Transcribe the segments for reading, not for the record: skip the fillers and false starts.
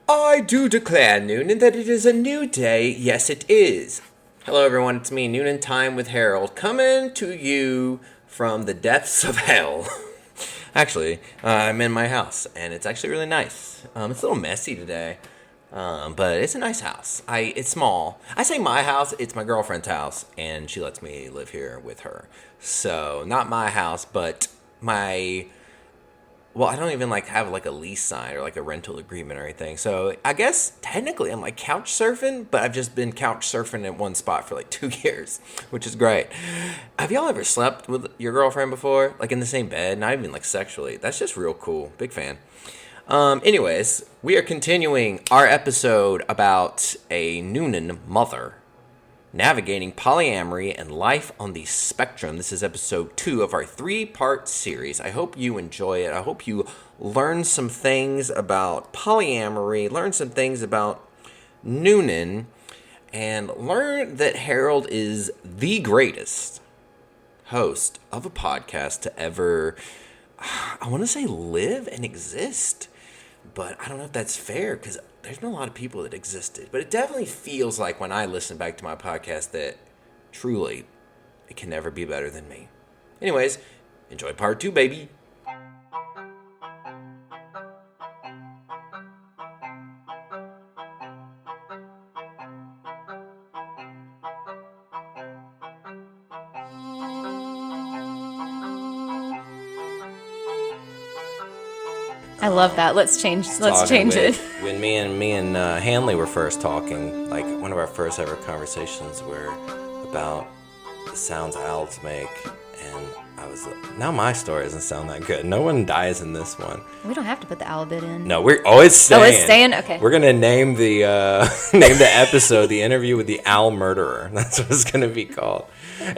I do declare, Newnan, that it is a new day. Yes, it is. Hello, everyone. It's me, Newnan Time with Harold, coming to you from the depths of hell. Actually, I'm in my house, and it's actually really nice. It's a little messy today, but it's a nice house. It's small. I say my house. It's my girlfriend's house, and she lets me live here with her. So, not my house, but my... Well, I don't even have a lease sign or a rental agreement or anything. So I guess technically I'm couch surfing, but I've just been couch surfing at one spot for 2 years, which is great. Have y'all ever slept with your girlfriend before? In the same bed? Not even sexually. That's just real cool. Big fan. Anyways, we are continuing our episode about a Newnan mother navigating polyamory and life on the spectrum. This is episode 2 of our 3-part series. I hope you enjoy it. I hope you learn some things about polyamory, learn some things about Newnan, and learn that Harold is the greatest host of a podcast to ever, I want to say, live and exist. But I don't know if that's fair, because there's not a lot of people that existed. But it definitely feels like when I listen back to my podcast that truly it can never be better than me. Anyways, enjoy part 2, baby. I love that. Let's change it. When me and Hanley were first talking, one of our first ever conversations were about the sounds owls make, and I was now my story doesn't sound that good. No one dies in this one. We don't have to put the owl bit in. No, we're always staying. Oh, it's staying? Okay. We're gonna name the name the episode "The Interview with the Owl Murderer." That's what it's gonna be called.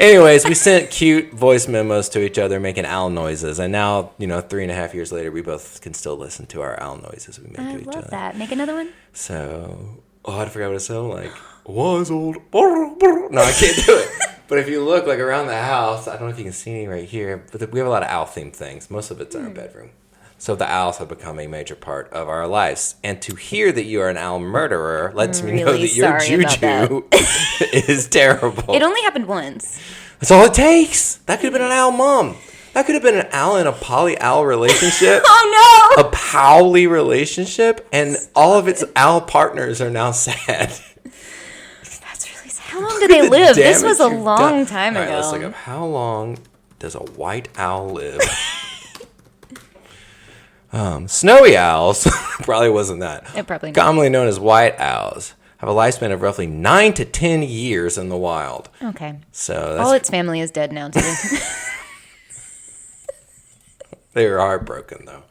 Anyways, we sent cute voice memos to each other making owl noises, and now 3.5 years later, we both can still listen to our owl noises we make to each other. I love that. Make another one. So, I forgot what it sounded like. Was old. No, I can't do it. But if you look around the house, I don't know if you can see me right here, but we have a lot of owl-themed things. Most of it's in our bedroom. So the owls have become a major part of our lives. And to hear that you are an owl murderer lets me know that your juju is terrible. It only happened once. That's all it takes. That could have been an owl mom. That could have been an owl in a poly-owl relationship. Oh, no! A powly relationship. And all of its owl partners are now sad. That's really sad. How long did they live? This was a long time ago. All right, let's look up. How long does a white owl live? Snowy owls, probably wasn't that. It probably not. Commonly known as white owls, have a lifespan of roughly 9 to 10 years in the wild. Okay. So that's, all its family is dead now, too. They were heartbroken, though.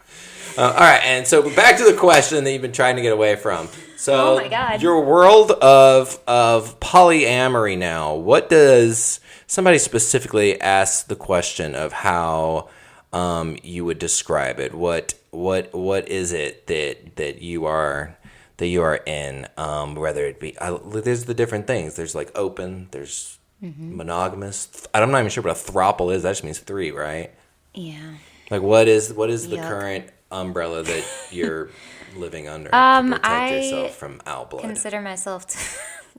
All right, and so back to the question that you've been trying to get away from. So, oh my God. Your world of polyamory now. What does somebody specifically ask the question of how you would describe it? What is it that you are in? Whether it be there's the different things. There's open. There's monogamous. I'm not even sure what a throuple is. That just means 3, right? Yeah. What is the current umbrella that you're living under to protect yourself from owl blood? Consider myself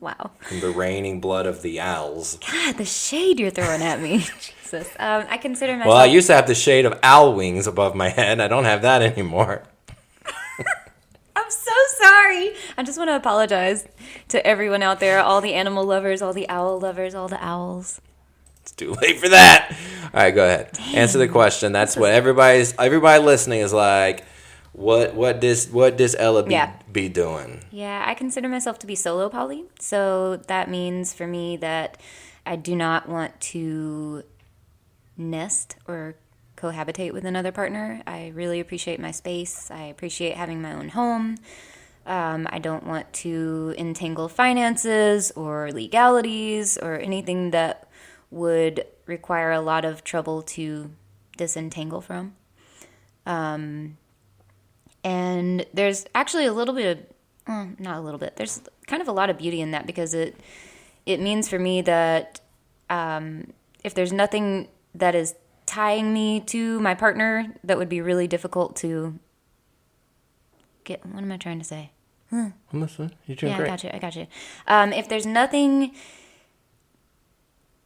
wow. From the raining blood of the owls. God, the shade you're throwing at me. Jesus. I consider myself... Well, I used to have the shade of owl wings above my head. I don't have that anymore. I'm so sorry. I just want to apologize to everyone out there, all the animal lovers, all the owl lovers, all the owls. It's too late for that. All right, go ahead. Dang. Answer the question. That's what everybody listening is like. What does Ella be doing? Yeah, I consider myself to be solo poly. So that means for me that I do not want to nest or cohabitate with another partner. I really appreciate my space. I appreciate having my own home. I don't want to entangle finances or legalities or anything that would require a lot of trouble to disentangle from. And there's actually a little bit of, not a little bit, there's kind of a lot of beauty in that because it means for me that if there's nothing that is tying me to my partner, that would be really difficult to get, what am I trying to say? I'm listening. You're doing great. I got you.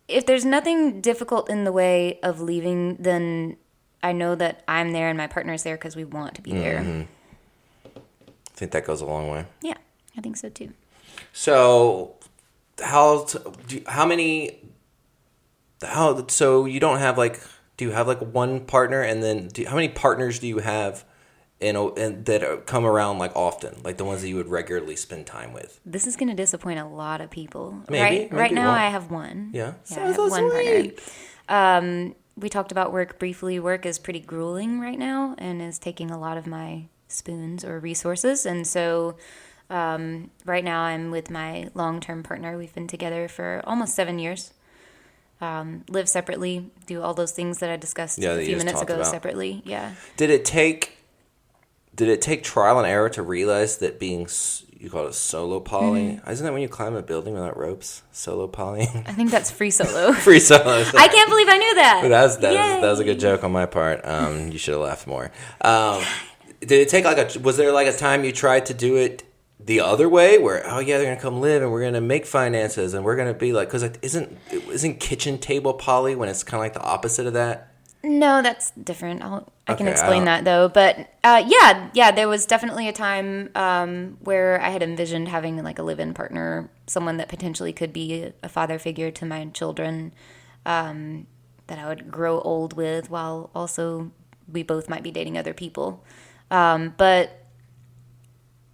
If there's nothing difficult in the way of leaving, then I know that I'm there and my partner's there because we want to be there. I think that goes a long way. Yeah, I think so too. So, so you don't have like, do you have like one partner, and then how many partners do you have and that come around like often, like the ones that you would regularly spend time with? This is going to disappoint a lot of people. Maybe Right now, one. I have one. Yeah, I have one partner. We talked about work briefly. Work is pretty grueling right now and is taking a lot of my spoons or resources. And so right now I'm with my long-term partner. We've been together for almost 7 years. Live separately, do all those things that I discussed a few minutes ago separately. Yeah. Did it take trial and error to realize that being, you call it solo poly? Mm-hmm. Isn't that when you climb a building without ropes? Solo poly? I think that's free solo. Free solo. Sorry. I can't believe I knew that. That was a good joke on my part. You should have laughed more. Did it take was there like a time you tried to do it the other way where, oh yeah, they're going to come live and we're going to make finances and we're going to be like, because isn't kitchen table poly when it's kind of like the opposite of that? No, that's different. I can explain that though. But yeah, there was definitely a time where I had envisioned having like a live-in partner, someone that potentially could be a father figure to my children, that I would grow old with, while also we both might be dating other people. But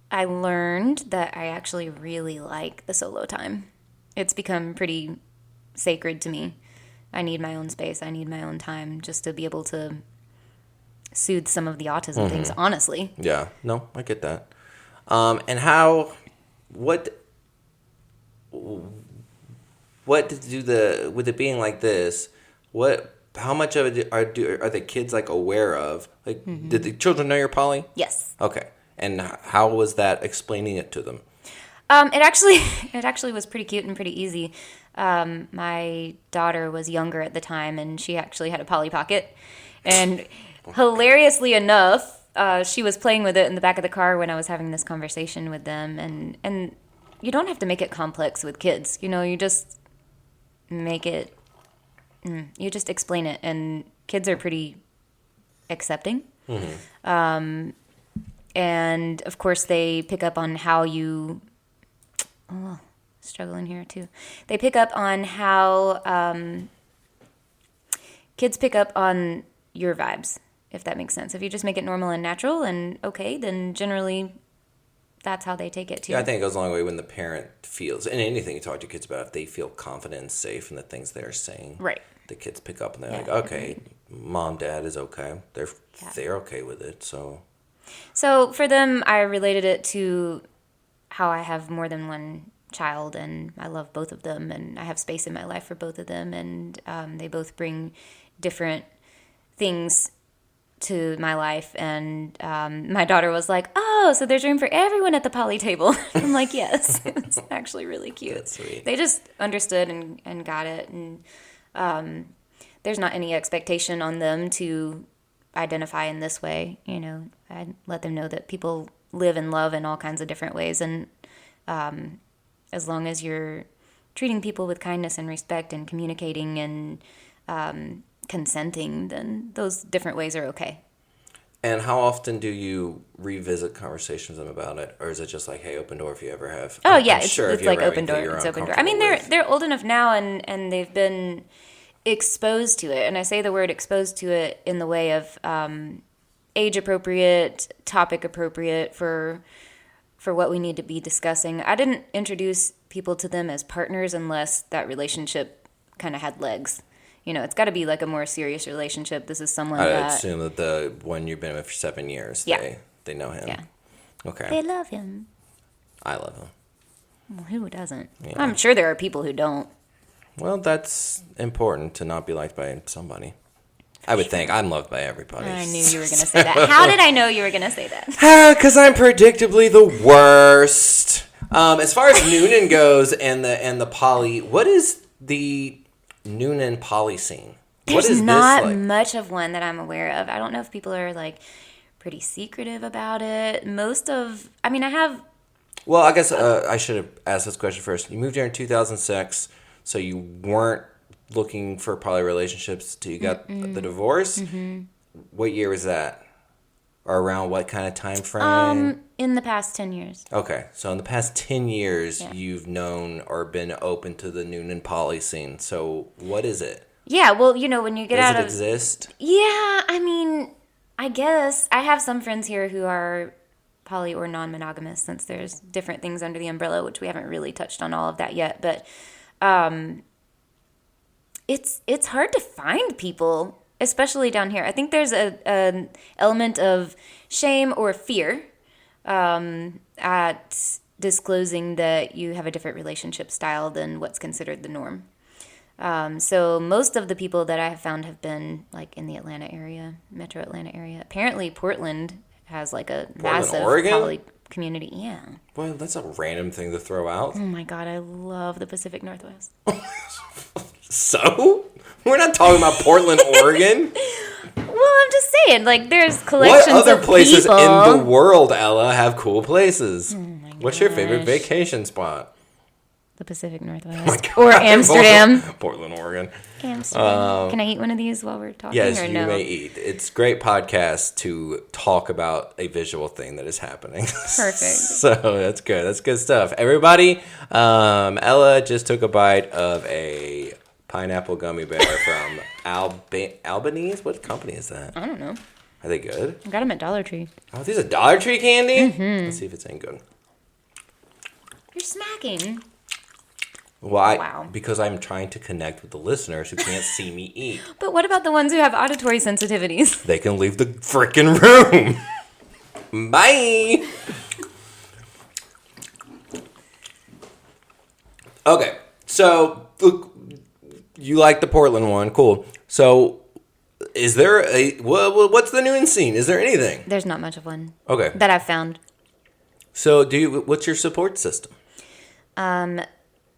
I learned that I actually really like the solo time. It's become pretty sacred to me. I need my own space. I need my own time just to be able to soothe some of the autism things, honestly. Yeah. No, I get that. And with it being like this, how much of it are the kids like aware of? Like, did the children know you're poly? Yes. Okay. And how was that explaining it to them? It actually was pretty cute and pretty easy. My daughter was younger at the time, and she actually had a Polly Pocket. And hilariously enough, she was playing with it in the back of the car when I was having this conversation with them. And you don't have to make it complex with kids. You know, you just you just explain it. And kids are pretty accepting. Mm-hmm. And, of course, they pick up on how you... Oh, struggling here, too. They pick up on how... kids pick up on your vibes, if that makes sense. If you just make it normal and natural and okay, then generally that's how they take it, too. Yeah, I think it goes a long way when the parent feels... And anything you talk to kids about, if they feel confident and safe in the things they're saying. Right. The kids pick up and they're like, okay, mom, dad is okay. They're okay with it, so... So for them, I related it to how I have more than one child, and I love both of them, and I have space in my life for both of them, and they both bring different things to my life. And my daughter was like, oh, so there's room for everyone at the poly table. I'm like, yes. It's actually really cute. That's sweet. They just understood and got it, and there's not any expectation on them to identify in this way. You know, I let them know that people live and love in all kinds of different ways, and as long as you're treating people with kindness and respect and communicating and consenting, then those different ways are okay. And how often do you revisit conversations with them about it, or is it just like, hey, open door if you ever have? Oh yeah, it's like open door. It's open door. I mean, they're old enough now, and they've been exposed to it, and I say the word exposed to it in the way of age appropriate, topic appropriate for what we need to be discussing. I didn't introduce people to them as partners unless that relationship kind of had legs. You know, it's got to be like a more serious relationship. This is someone I assume that the one you've been with for 7 years, they know him. Yeah. Okay. They love him. I love him. Well, who doesn't? Yeah. I'm sure there are people who don't. Well, that's important to not be liked by somebody. I would think I'm loved by everybody. I knew you were going to say that. How did I know you were going to say that? Because I'm predictably the worst. As far as Newnan goes and the poly, what is the Newnan poly scene? What There's is not this like? much of one that I'm aware of. I don't know if people are like pretty secretive about it. I have Well, I guess I should have asked this question first. You moved here in 2006, so you weren't looking for poly relationships till you got the divorce. Mm-hmm. What year was that? Or around what kind of time frame? In the past 10 years. Okay, so in the past 10 years, you've known or been open to the Newnan poly scene. So what is it? Yeah, well, when you get out of... Does it exist? Yeah, I mean, I guess. I have some friends here who are poly or non-monogamous, since there's different things under the umbrella, which we haven't really touched on all of that yet. But it's hard to find people, especially down here. I think there's an element of shame or fear at disclosing that you have a different relationship style than what's considered the norm. So most of the people that I have found have been like in the Atlanta area, metro Atlanta area. Apparently Portland has like a massive poly community. Yeah. Well, that's a random thing to throw out. Oh my God, I love the Pacific Northwest. So? We're not talking about Portland, Oregon. Well, I'm just saying, like, there's collections of What other places people. in the world, Ella, have cool places? Oh my gosh. What's your favorite vacation spot? The Pacific Northwest. Or Amsterdam. Portland, Oregon. Amsterdam. Can I eat one of these while we're talking? Yes, or you no? may eat. It's a great podcast to talk about a visual thing that is happening. Perfect. So that's good. That's good stuff. Everybody, Ella just took a bite of a pineapple gummy bear from Albanese. What company is that? I don't know. Are they good? I got them at Dollar Tree. Oh, these are Dollar Tree candy? Mm-hmm. Let's see if it's any good. You're smacking. Why? Wow. Because I'm trying to connect with the listeners who can't see me eat. But what about the ones who have auditory sensitivities? They can leave the frickin' room. Bye. Okay, so look, you like the Portland one, cool. So, is there what's the Newnan scene? Is there anything? There's not much of one. Okay. That I've found. So, what's your support system?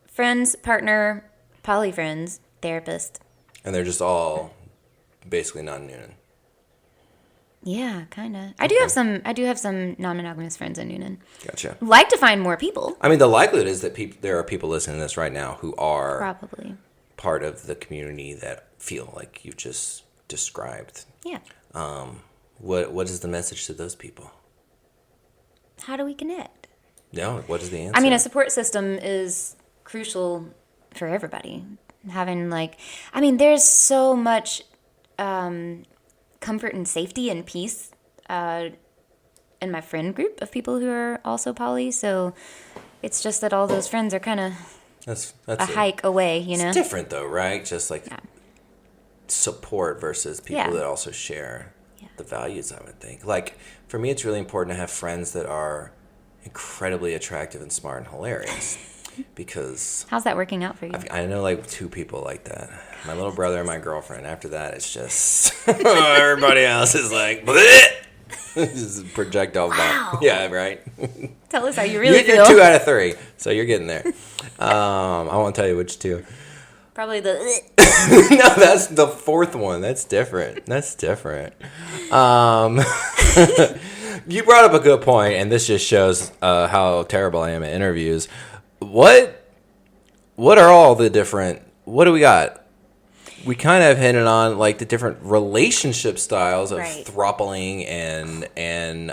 Friends, partner, poly friends, therapist. And they're just all basically non-Newnan. Yeah, kind of. I do have some non-monogamous friends in Newnan. Gotcha. Like to find more people. I mean, the likelihood is that there are people listening to this right now who are probably part of the community that feel like you just described. Yeah. What is the message to those people? How do we connect? No, what is the answer? I mean, a support system is crucial for everybody. Having there's so much comfort and safety and peace in my friend group of people who are also poly. So it's just that all those friends are kind of that's hike away, It's different though, right? Just like support versus people that also share the values, I would think. Like, for me, it's really important to have friends that are incredibly attractive and smart and hilarious. Because how's that working out for you? I know like two people like that. My little brother and my girlfriend. After that, it's just everybody else is like, this is projectile bomb. Yeah, right. Tell us how you really feel. You're 2 out of 3, so you're getting there. I won't tell you which 2. Probably the. No, that's the 4th one. That's different. You brought up a good point, and this just shows how terrible I am at interviews. What are all the different? What do we got? We kind of hinted on like the different relationship styles of throupling and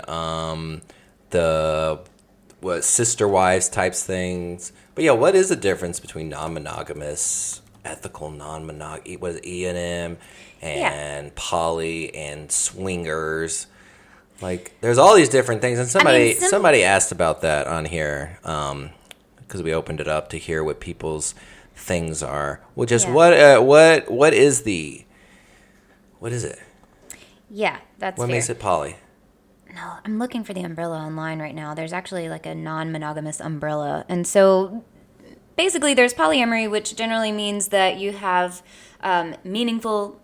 the sister wives types things. But yeah, what is the difference between non-monogamous, ethical non-monogamous? What is E&M and poly and swingers? Like, there's all these different things, and somebody asked about that on here. Because we opened it up to hear what people's things are. Well, just what is it? Yeah, that's what fair. makes it poly? No, I'm looking for the umbrella online right now. There's actually like a non-monogamous umbrella, and so basically there's polyamory, which generally means that you have meaningful,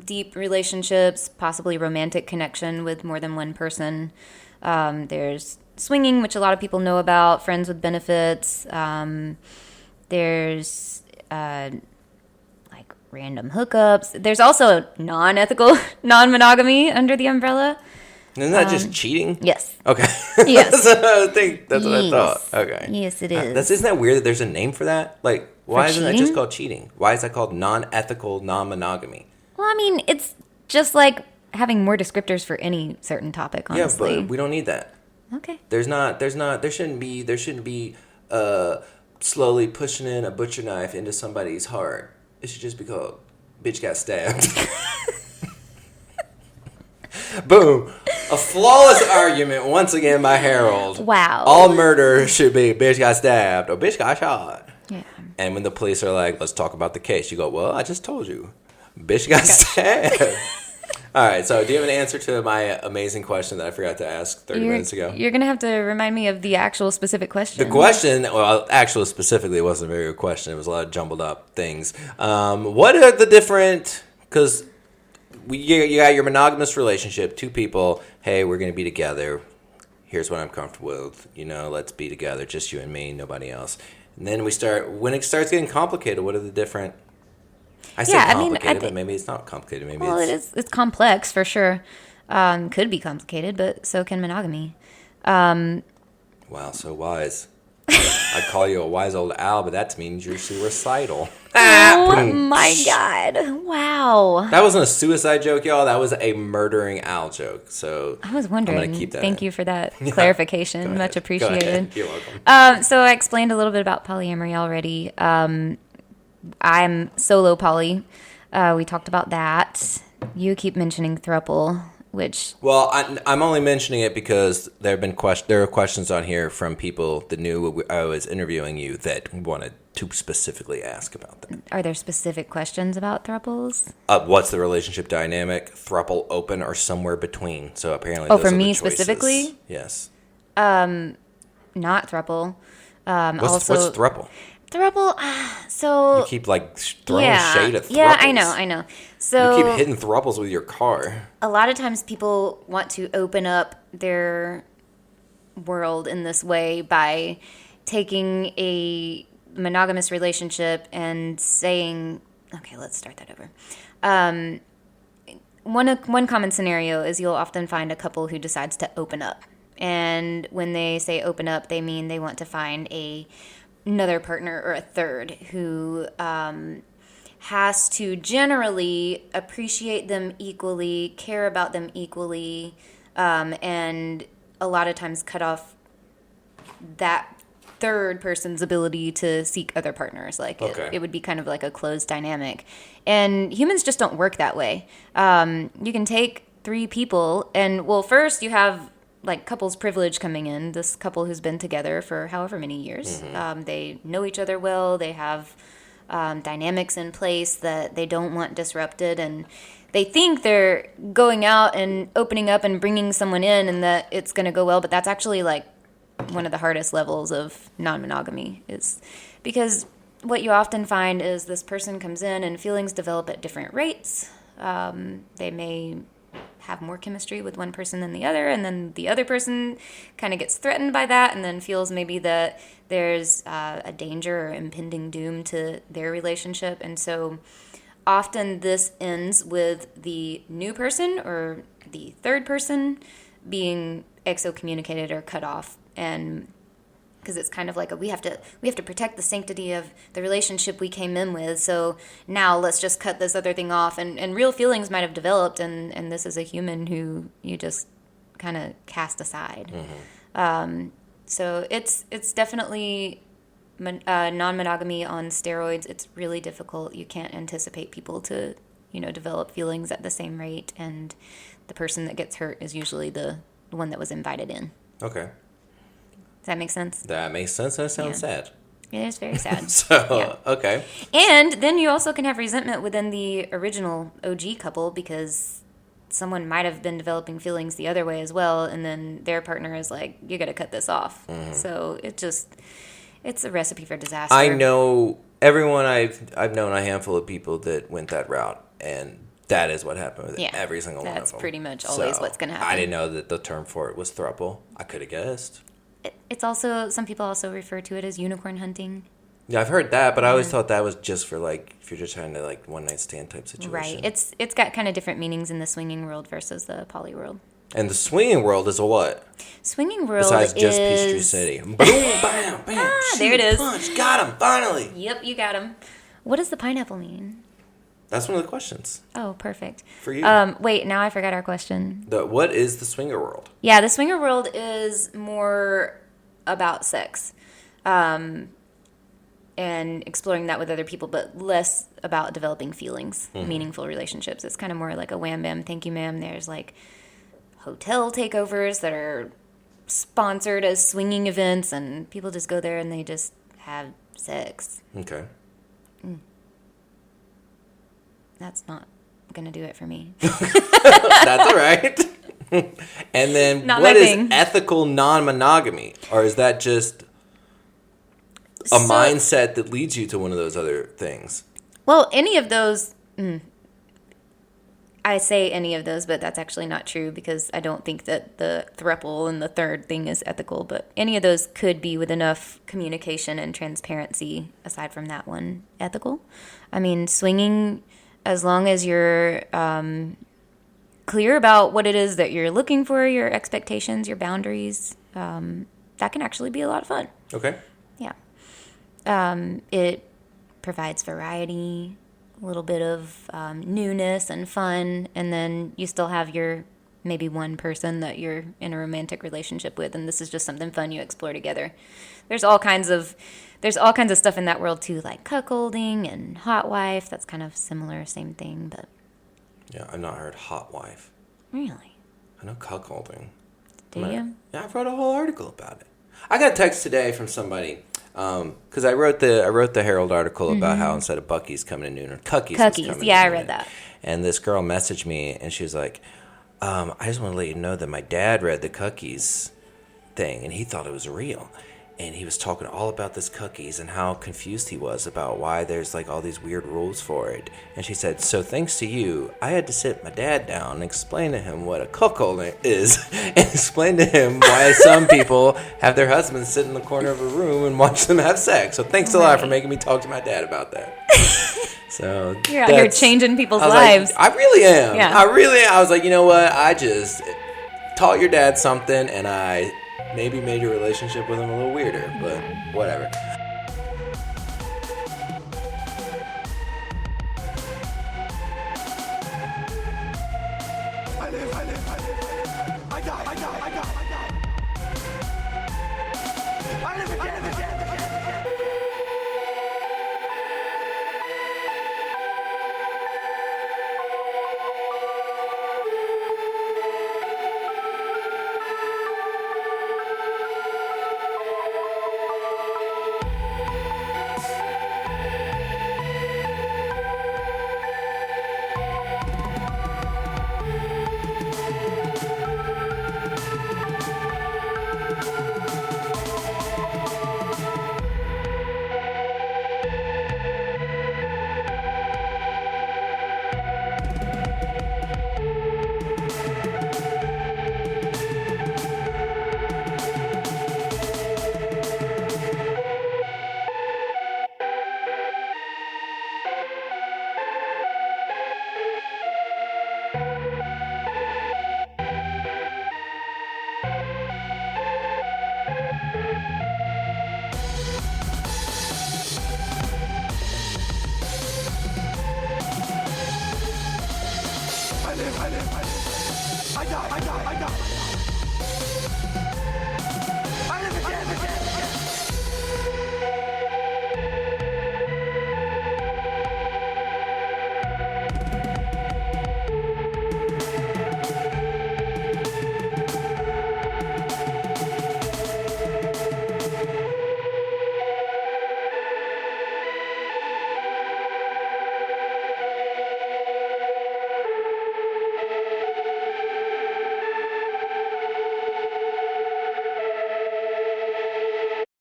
deep relationships, possibly romantic connection with more than one person. There's swinging, which a lot of people know about, friends with benefits. There's like random hookups. There's also non-ethical non-monogamy under the umbrella. Isn't that just cheating? Yes. Okay. Yes. I think that's what I thought. Okay. Yes, it is. Isn't that weird that there's a name for that? Like, why isn't that just cheating? called cheating? Why is that called non-ethical non-monogamy? Well, I mean, it's just like having more descriptors for any certain topic, honestly. Yeah, but we don't need that. Okay. There shouldn't be slowly pushing in a butcher knife into somebody's heart. It should just be called bitch got stabbed. Boom. A flawless argument once again by Harold. Wow. All murder should be bitch got stabbed or bitch got shot. Yeah. And when the police are like, let's talk about the case, you go, well, I just told you. Bitch got stabbed. All right, so do you have an answer to my amazing question that I forgot to ask 30 minutes ago? You're going to have to remind me of the actual specific question. The question, well, actually, specifically, it wasn't a very good question. It was a lot of jumbled up things. What are the different, because you got your monogamous relationship, two people, hey, we're going to be together. Here's what I'm comfortable with. Let's be together, just you and me, nobody else. And then when it starts getting complicated, what are the different... I say complicated, but maybe it's not complicated. Maybe it's complex for sure. Could be complicated, but so can monogamy. Wow, so wise. I call you a wise old owl, but that means you're suicidal. Oh my God! Wow. That wasn't a suicide joke, y'all. That was a murdering owl joke. So I was wondering. I'm gonna keep that. Thank you for that clarification. Much appreciated. Go ahead. You're welcome. So I explained a little bit about polyamory already. I'm solo poly. We talked about that. You keep mentioning throuple, which... Well, I'm only mentioning it because there are questions on here from people that knew I was interviewing you that wanted to specifically ask about that. Are there specific questions about throuples? What's the relationship dynamic? Throuple, open, or somewhere between? So apparently Oh, those for are me the choices. specifically? Yes. Not throuple. What's throuple? Throuple, so... You keep, throwing shade at thruples. Yeah, I know. So you keep hitting thruples with your car. A lot of times people want to open up their world in this way by taking a monogamous relationship and saying... Okay, let's start that over. One common scenario is you'll often find a couple who decides to open up. And when they say open up, they mean they want to find another partner or a third who has to generally appreciate them equally, care about them equally, and a lot of times cut off that third person's ability to seek other partners. It would be kind of like a closed dynamic. And humans just don't work that way. You can take three people and, well, first you have couples privilege coming in, this couple who's been together for however many years. Mm-hmm. They know each other well. They have dynamics in place that they don't want disrupted. And they think they're going out and opening up and bringing someone in and that it's going to go well. But that's actually one of the hardest levels of non-monogamy, is because what you often find is this person comes in and feelings develop at different rates. They may have more chemistry with one person than the other, and then the other person kind of gets threatened by that and then feels maybe that there's a danger or impending doom to their relationship. And so often this ends with the new person or the third person being excommunicated or cut off, and because it's kind of like we have to protect the sanctity of the relationship we came in with. So now let's just cut this other thing off. And real feelings might have developed, and this is a human who you just kind of cast aside. Mm-hmm. So it's definitely non-monogamy on steroids. It's really difficult. You can't anticipate people to develop feelings at the same rate, and the person that gets hurt is usually the one that was invited in. Okay. Does that make sense? That makes sense. That sounds sad. It is very sad. Okay. And then you also can have resentment within the original OG couple because someone might have been developing feelings the other way as well, and then their partner is like, you got to cut this off. Mm-hmm. So it's a recipe for disaster. I know everyone. I've known a handful of people that went that route, and that is what happened with every single one of them. That's pretty much always what's going to happen. I didn't know that the term for it was throuple. I could have guessed. It's also, some people also refer to it as unicorn hunting. Yeah, I've heard that, but I always thought that was just for if you're just trying to one night stand type situation. Right. It's got kind of different meanings in the swinging world versus the poly world. And the swinging world is a what? Swinging world Besides just is... Peachtree City. Boom, bam, bam. Shoot, there it is. Punch, got him, finally. Yep, you got him. What does the pineapple mean? That's one of the questions. Oh, perfect. For you. Wait, now I forgot our question. What is the swinger world? Yeah, the swinger world is more about sex. And exploring that with other people, but less about developing feelings, meaningful relationships. It's kind of more like a wham bam, thank you ma'am. There's like hotel takeovers that are sponsored as swinging events, and people just go there and they just have sex. Okay. That's not going to do it for me. That's all right. And then Not what my is thing. ethical non-monogamy? Or is that just a mindset that leads you to one of those other things? Well, any of those... I say any of those, but that's actually not true because I don't think that the throuple and the third thing is ethical. But any of those could be, with enough communication and transparency, aside from that one, ethical. I mean, swinging, as long as you're clear about what it is that you're looking for, your expectations, your boundaries, that can actually be a lot of fun. Okay. Yeah. It provides variety, a little bit of newness and fun, and then you still have your maybe one person that you're in a romantic relationship with, and this is just something fun you explore together. There's all kinds of stuff in that world too, like cuckolding and hot wife. That's kind of similar, same thing, but Yeah, I've not heard hot wife. really, I know cuckolding. do you? Yeah, I've wrote a whole article about it. I got a text today from somebody because I wrote the Herald article about how instead of Buc-ee's coming to Newnan, Cookies. Cookies, yeah, I read that. And this girl messaged me and she was like, I just want to let you know that my dad read the Cookies thing and he thought it was real. And he was talking all about this Cookies and how confused he was about why there's like all these weird rules for it. And she said, so thanks to you, I had to sit my dad down and explain to him what a cuckold is and explain to him why some people have their husbands sit in the corner of a room and watch them have sex. So thanks a lot for making me talk to my dad about that. So You're out here changing people's I was lives. Like, I really am. Yeah. I really am. I was like, you know what? I just taught your dad something and I maybe made your relationship with him a little weirder, but whatever. I live. I die. I live again.